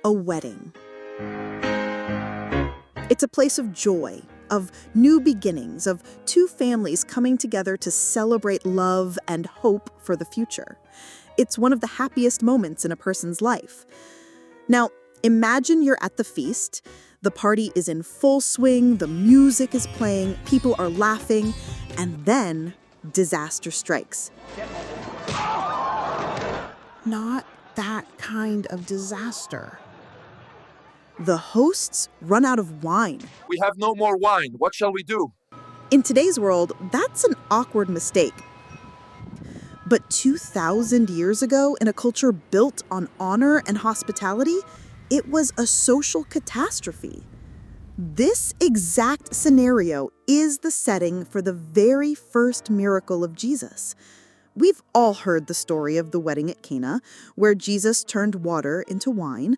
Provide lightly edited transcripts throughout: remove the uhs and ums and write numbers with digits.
A wedding. It's a place of joy, of new beginnings, of two families coming together to celebrate love and hope for the future. It's one of the happiest moments in a person's life. Now, imagine you're at the feast. The party is in full swing, the music is playing, people are laughing, and then disaster strikes. Not that kind of disaster. The hosts run out of wine. We have no more wine. What shall we do? In today's world, that's an awkward mistake. But 2,000 years ago, in a culture built on honor and hospitality, it was a social catastrophe. This exact scenario is the setting for the very first miracle of Jesus. We've all heard the story of the wedding at Cana, where Jesus turned water into wine,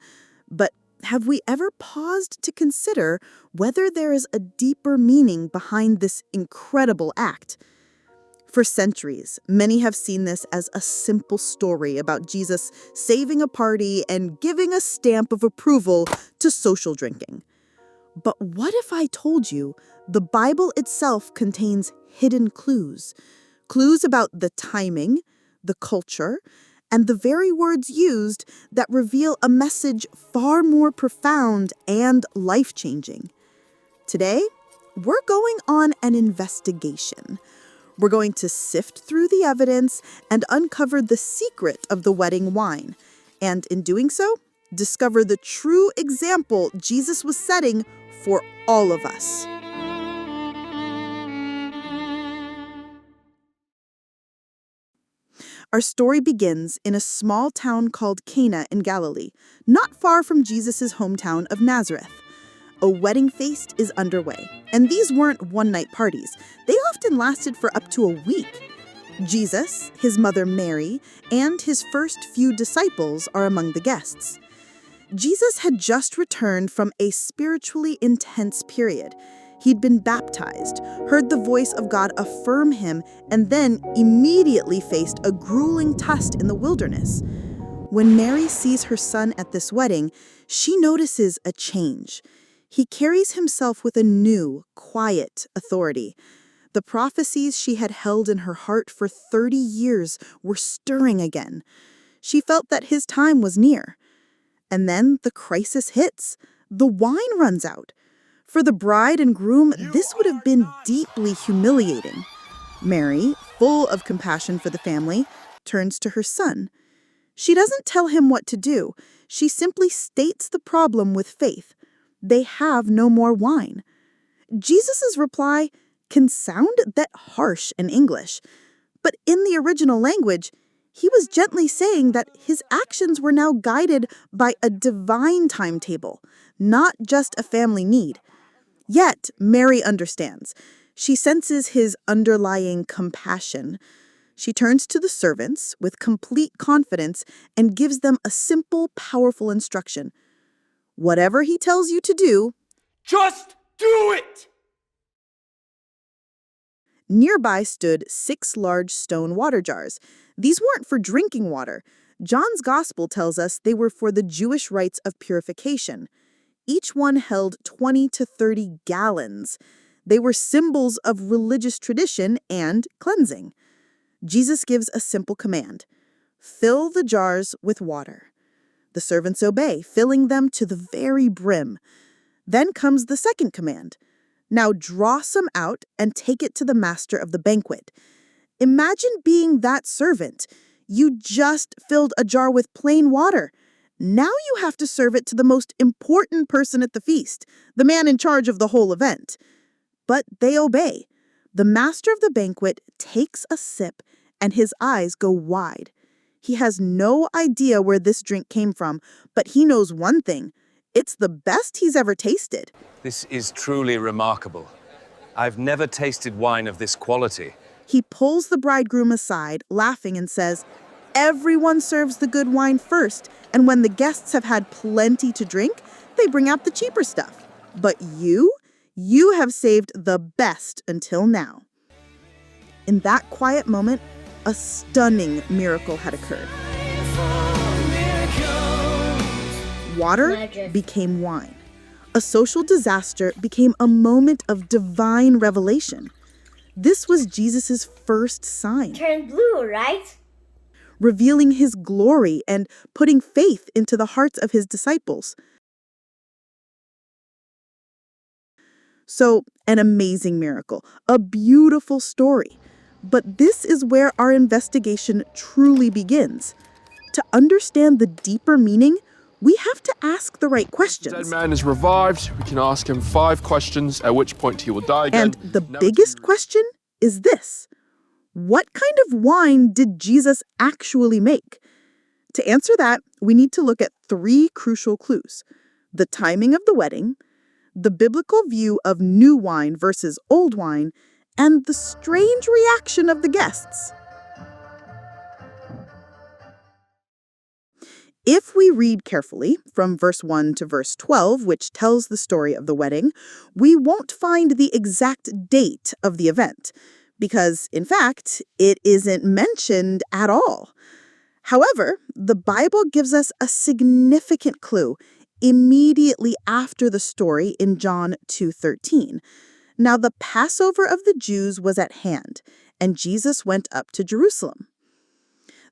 but have we ever paused to consider whether there is a deeper meaning behind this incredible act? For centuries, many have seen this as a simple story about Jesus saving a party and giving a stamp of approval to social drinking. But what if I told you the Bible itself contains hidden clues? Clues about the timing, the culture, and the very words used that reveal a message far more profound and life-changing. Today, we're going on an investigation. We're going to sift through the evidence and uncover the secret of the wedding wine, and in doing so, discover the true example Jesus was setting for all of us. Our story begins in a small town called Cana in Galilee, not far from Jesus' hometown of Nazareth. A wedding feast is underway, and these weren't one-night parties. They often lasted for up to a week. Jesus, his mother Mary, and his first few disciples are among the guests. Jesus had just returned from a spiritually intense period. He'd been baptized, heard the voice of God affirm him, and then immediately faced a grueling test in the wilderness. When Mary sees her son at this wedding, she notices a change. He carries himself with a new, quiet authority. The prophecies she had held in her heart for 30 years were stirring again. She felt that his time was near. And then the crisis hits. The wine runs out. For the bride and groom, this would have been deeply humiliating. Mary, full of compassion for the family, turns to her son. She doesn't tell him what to do. She simply states the problem with faith. They have no more wine. Jesus' reply can sound a bit harsh in English, but in the original language, he was gently saying that his actions were now guided by a divine timetable, not just a family need. Yet, Mary understands. She senses his underlying compassion. She turns to the servants with complete confidence and gives them a simple, powerful instruction. Whatever he tells you to do, just do it! Nearby stood 6 large stone water jars. These weren't for drinking water. John's Gospel tells us they were for the Jewish rites of purification. Each one held 20 to 30 gallons. They were symbols of religious tradition and cleansing. Jesus gives a simple command: fill the jars with water. The servants obey, filling them to the very brim. Then comes the second command: now draw some out and take it to the master of the banquet. Imagine being that servant. You just filled a jar with plain water. Now you have to serve it to the most important person at the feast, the man in charge of the whole event. But they obey. The master of the banquet takes a sip, and his eyes go wide. He has no idea where this drink came from, but he knows one thing: it's the best he's ever tasted. This is truly remarkable. I've never tasted wine of this quality. He pulls the bridegroom aside, laughing, and says, everyone serves the good wine first, and when the guests have had plenty to drink, they bring out the cheaper stuff. But you have saved the best until now. In that quiet moment, a stunning miracle had occurred. Water became wine. A social disaster became a moment of divine revelation. This was Jesus' first sign, Turned blue, right? revealing his glory and putting faith into the hearts of his disciples. So, an amazing miracle, a beautiful story. But this is where our investigation truly begins. To understand the deeper meaning, we have to ask the right Dead questions. man is revived. We can ask him 5 questions, at which point he will die again. And the biggest question is this: what kind of wine did Jesus actually make? To answer that, we need to look at 3 crucial clues: the timing of the wedding, the biblical view of new wine versus old wine, and the strange reaction of the guests. If we read carefully from verse 1 to verse 12, which tells the story of the wedding, we won't find the exact date of the event, because, in fact, it isn't mentioned at all. However, the Bible gives us a significant clue immediately after the story in John 2:13. Now, the Passover of the Jews was at hand, and Jesus went up to Jerusalem.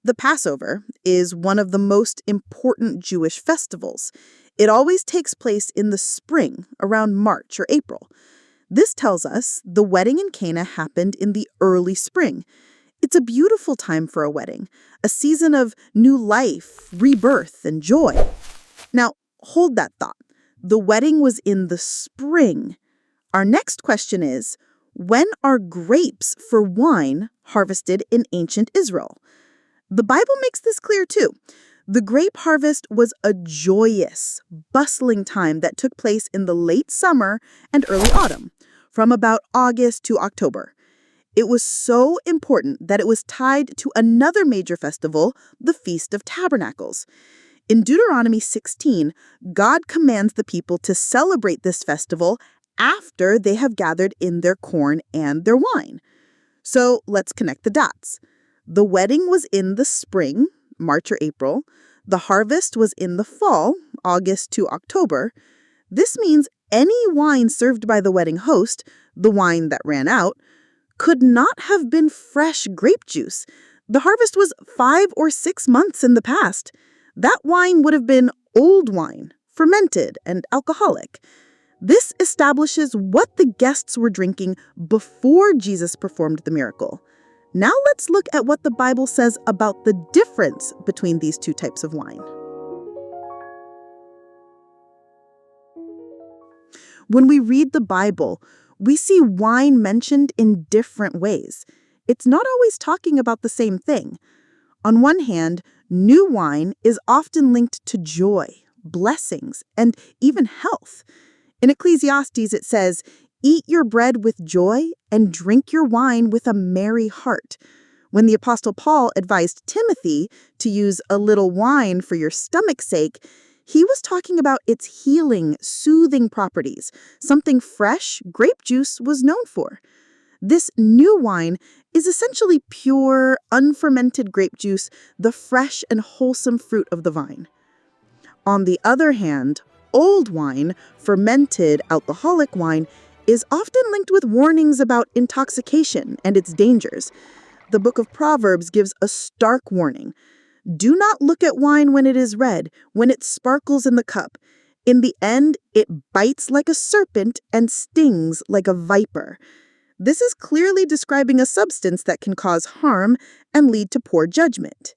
The Passover is one of the most important Jewish festivals. It always takes place in the spring, around March or April. This tells us the wedding in Cana happened in the early spring. It's a beautiful time for a wedding, a season of new life, rebirth, and joy. Now, hold that thought. The wedding was in the spring. Our next question is, when are grapes for wine harvested in ancient Israel? The Bible makes this clear too. The grape harvest was a joyous, bustling time that took place in the late summer and early autumn, from about August to October. It was so important that it was tied to another major festival, the Feast of Tabernacles. In Deuteronomy 16, God commands the people to celebrate this festival after they have gathered in their corn and their wine. So let's connect the dots. The wedding was in the spring, March or April. The harvest was in the fall, August to October. This means any wine served by the wedding host, the wine that ran out, could not have been fresh grape juice. The harvest was 5 or 6 months in the past. That wine would have been old wine, fermented and alcoholic. This establishes what the guests were drinking before Jesus performed the miracle. Now let's look at what the Bible says about the difference between these 2 types of wine. When we read the Bible, we see wine mentioned in different ways. It's not always talking about the same thing. On one hand, new wine is often linked to joy, blessings, and even health. In Ecclesiastes, it says, "Eat your bread with joy and drink your wine with a merry heart." When the Apostle Paul advised Timothy to use a little wine for your stomach's sake, he was talking about its healing, soothing properties, something fresh grape juice was known for. This new wine is essentially pure, unfermented grape juice, the fresh and wholesome fruit of the vine. On the other hand, old wine, fermented alcoholic wine, is often linked with warnings about intoxication and its dangers. The book of Proverbs gives a stark warning. Do not look at wine when it is red, when it sparkles in the cup. In the end, it bites like a serpent and stings like a viper. This is clearly describing a substance that can cause harm and lead to poor judgment.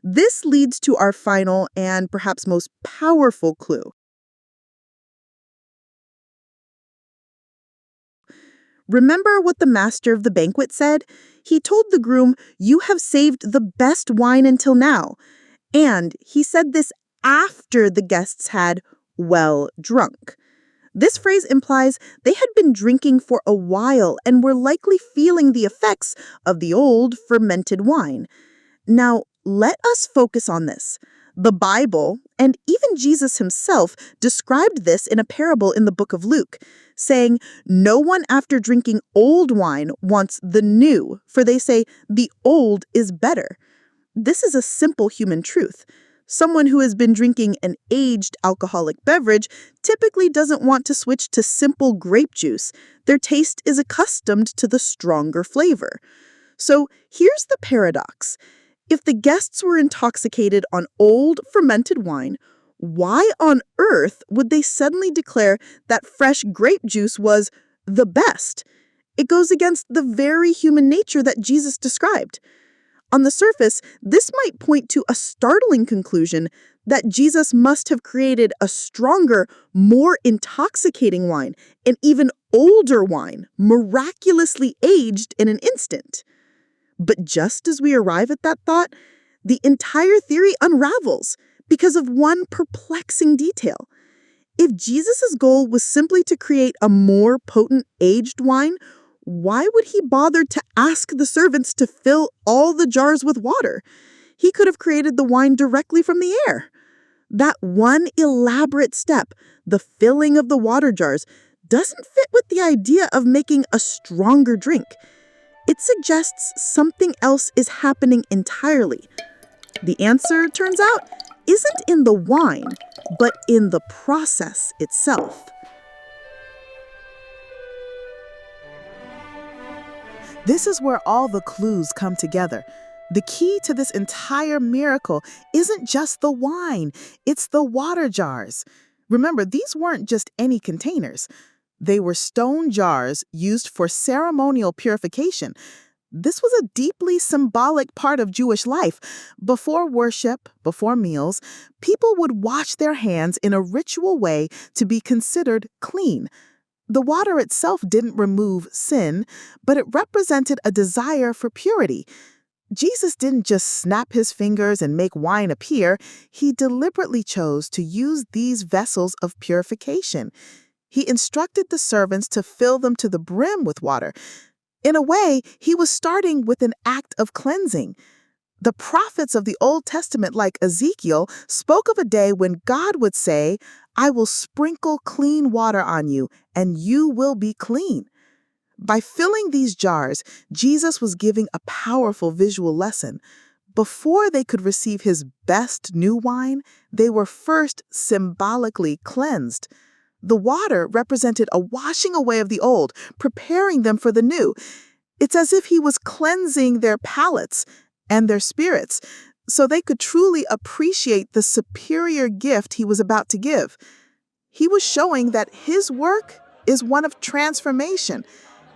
This leads to our final and perhaps most powerful clue. Remember what the master of the banquet said? He told the groom, "You have saved the best wine until now." And he said this after the guests had, well, drunk. This phrase implies they had been drinking for a while and were likely feeling the effects of the old fermented wine. Now, let us focus on this. The Bible, and even Jesus himself, described this in a parable in the book of Luke, saying, "No one after drinking old wine wants the new, for they say, the old is better." This is a simple human truth. Someone who has been drinking an aged alcoholic beverage typically doesn't want to switch to simple grape juice. Their taste is accustomed to the stronger flavor. So here's the paradox. If the guests were intoxicated on old fermented wine, why on earth would they suddenly declare that fresh grape juice was the best? It goes against the very human nature that Jesus described. On the surface, this might point to a startling conclusion that Jesus must have created a stronger, more intoxicating wine, an even older wine, miraculously aged in an instant. But just as we arrive at that thought, the entire theory unravels because of one perplexing detail. If Jesus' goal was simply to create a more potent aged wine, why would he bother to ask the servants to fill all the jars with water? He could have created the wine directly from the air. That one elaborate step, the filling of the water jars, doesn't fit with the idea of making a stronger drink. It suggests something else is happening entirely. The answer, turns out, isn't in the wine, but in the process itself. This is where all the clues come together. The key to this entire miracle isn't just the wine, it's the water jars. Remember, these weren't just any containers. They were stone jars used for ceremonial purification. This was a deeply symbolic part of Jewish life. Before worship, before meals, people would wash their hands in a ritual way to be considered clean. The water itself didn't remove sin, but it represented a desire for purity. Jesus didn't just snap his fingers and make wine appear. He deliberately chose to use these vessels of purification. He instructed the servants to fill them to the brim with water. In a way, he was starting with an act of cleansing. The prophets of the Old Testament, like Ezekiel, spoke of a day when God would say, "I will sprinkle clean water on you, and you will be clean." By filling these jars, Jesus was giving a powerful visual lesson. Before they could receive his best new wine, they were first symbolically cleansed. The water represented a washing away of the old, preparing them for the new. It's as if he was cleansing their palates and their spirits, so they could truly appreciate the superior gift he was about to give. He was showing that his work is one of transformation.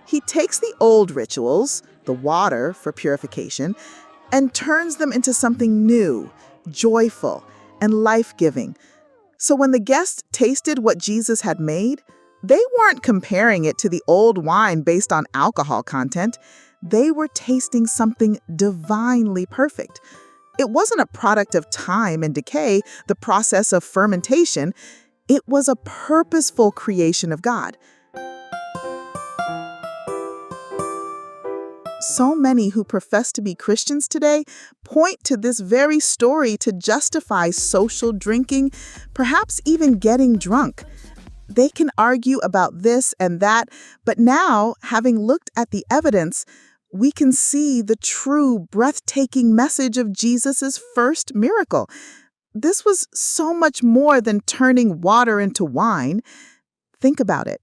He takes the old rituals, the water for purification, and turns them into something new, joyful, and life-giving. So when the guests tasted what Jesus had made, they weren't comparing it to the old wine based on alcohol content. They were tasting something divinely perfect. It wasn't a product of time and decay, the process of fermentation. It was a purposeful creation of God. So many who profess to be Christians today point to this very story to justify social drinking, perhaps even getting drunk. They can argue about this and that, but now, having looked at the evidence, we can see the true, breathtaking message of Jesus' first miracle. This was so much more than turning water into wine. Think about it.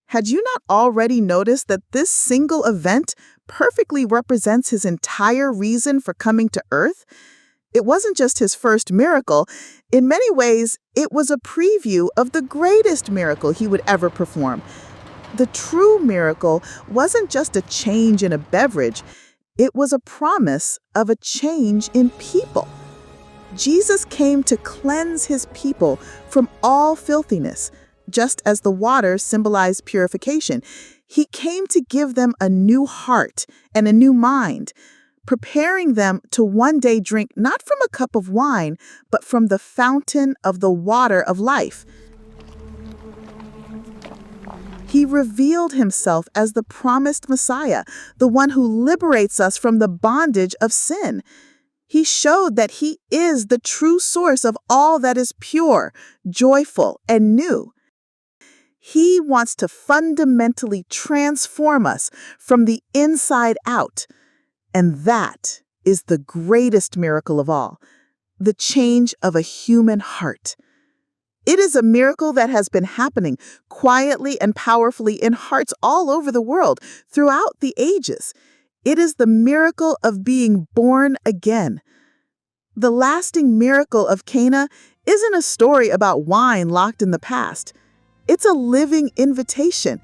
Had you not already noticed that this single event perfectly represents his entire reason for coming to earth? It wasn't just his first miracle. In many ways, it was a preview of the greatest miracle he would ever perform. The true miracle wasn't just a change in a beverage. It was a promise of a change in people. Jesus came to cleanse his people from all filthiness, just as the water symbolized purification. He came to give them a new heart and a new mind, preparing them to one day drink not from a cup of wine, but from the fountain of the water of life. He revealed himself as the promised Messiah, the one who liberates us from the bondage of sin. He showed that he is the true source of all that is pure, joyful, and new. He wants to fundamentally transform us from the inside out. And that is the greatest miracle of all. the change of a human heart. It is a miracle that has been happening quietly and powerfully in hearts all over the world throughout the ages. It is the miracle of being born again. The lasting miracle of Cana isn't a story about wine locked in the past. It's a living invitation.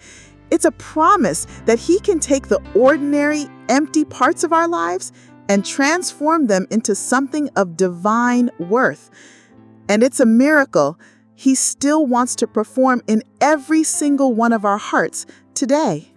It's a promise that He can take the ordinary, empty parts of our lives and transform them into something of divine worth. And it's a miracle He still wants to perform in every single one of our hearts today.